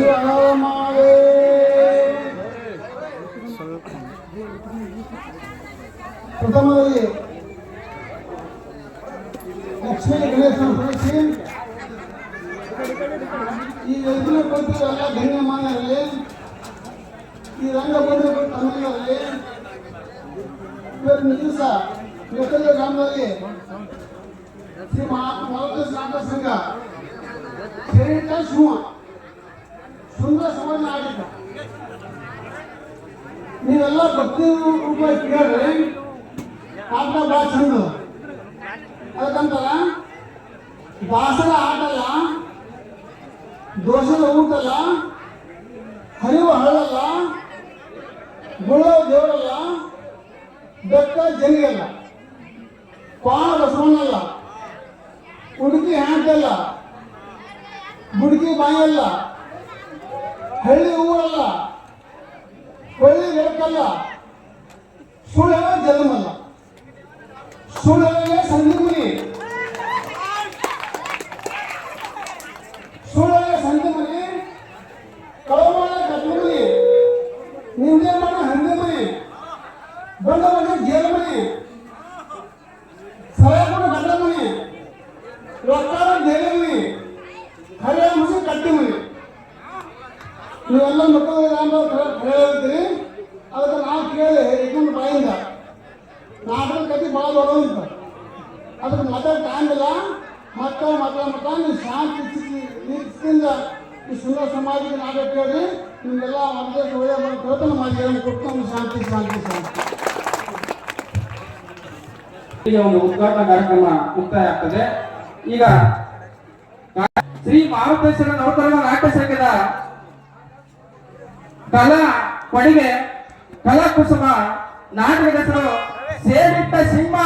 ಶಿವಮಾವೇ ಪ್ರಥಮದಲ್ಲಿ ಲಕ್ಷ್ಮೀ ಗಣೇಶನ ಕುರಿಸಿ ಈ ಎದುರು ಬಂಧುಗಳೆಲ್ಲ ಗಣ್ಯಮಾನ್ಯರಲ್ಲಿ ಈ ರಂಗಬಂಧುಗಳು ತಮಿಳರಲ್ಲಿ ಇವತ್ತಿನ ದಿವಸ ಮೆಟ್ಟದ ಗ್ರಾಮದಲ್ಲಿ ಶ್ರೀ ಮಹಾತ್ಮ ನಾಟಕ ಸಂಘ ಕಿರೀಟ ಶಿವ ಸುಂದರ ಸಮಾಜ ಆಗಿತ್ತು. ನೀವೆಲ್ಲ ಭಕ್ತಿ ರೂಪ ಕೇಳ್ರಿ, ಆಟ ಭಾಳ ಚಂದ. ಅದಕ್ಕಂತಾರ ದಾಸರ ಆಟಲ್ಲ, ದೋಷದ ಊಟಲ್ಲ, ಹರಿವ ಹಳ್ಳಲ್ಲ, ಗುಳ್ಳೋ ದೇವರಲ್ಲ, ಬೆಕ್ಕ ಜನಿಯಲ್ಲ, ಕ್ವಾಣ ಬಸವಣ್ಣಲ್ಲ, ಹುಡುಗಿ ಹ್ಯಾಂಟಲ್ಲ, ಬುಡುಕಿ ಬಾಯಲ್ಲ, ಹಳ್ಳಿ ಊರಲ್ಲ, ಕೊಳ್ಳಿ ಬೆಳಕಲ್ಲ, ಸುಳ್ಳ ಜನ್ಮಲ್ಲ, ಸುಳ್ಳೇ ಸಂಧಿಮುನಿ, ಸುಳ್ಳೇ ಸಂಧಿಮುನಿ, ಕಳಮಾಡ ಕಟ್ಮುನಿ, ನಿಂದೆ ಮಾಡ ಹಂದಿಮುನಿ, ಬಂದ ಮನೆ ಜೇಲಮನಿ, ಸರಕುಡ ಗಡ್ಡಮನಿ, ರೊಕ್ಕಾರ ಜೇಲಮನಿ, ಹರಿಯ ಮುಸಿ ಕಟ್ಟಿಮನಿ. ನೀವೆಲ್ಲ ಮಕ್ಕಳು ಹೇಳ್ತೀರಿ. ಅದಕ್ಕೆ ನಾವು ಕೇಳಿ ಇನ್ನೊಂದು ಬಾಯಿಂದ ನಾಟಕ ಕಟ್ಟಿ ಭಾಳ ದೊಡ್ಡವಂತ ಅದಕ್ಕೆ ಮಾತಾಡಿ ಟೈಮ್ ಇಲ್ಲ. ಮಕ್ಕಳು ನೀವು ಶಾಂತಿ ರೀತಿಯಿಂದ ಈ ಸುಂದರ ಸಮಾಜಕ್ಕೆ ನಾಟಕ ಕೇಳಿ ನಿಮಗೆಲ್ಲ ಮನದೇಶ ಒಳ್ಳೆಯ ಪ್ರಯತ್ನ ಮಾಡಿ ಕೊಟ್ಟು ಶಾಂತಿ ಶಾಂತಿ ಶಾಂತಿ. ಈಗ ಒಂದು ಉದ್ಘಾಟನಾ ಕಾರ್ಯಕ್ರಮ ಮುಕ್ತಾಯ ಆಗ್ತದೆ. ಈಗ ಶ್ರೀ ಮಾರುತೇಶ್ವರ ನವಕರಣ ನಾಟ್ಯ ಸಂಘದ ಕಲಾ ಕೊಡುಗೆ ಕಲಾ ಕುಸುಮ ನಾಟಕದ ಹೆಸರು ಸೇರಿಟ್ಟ ಸಿಂಹ.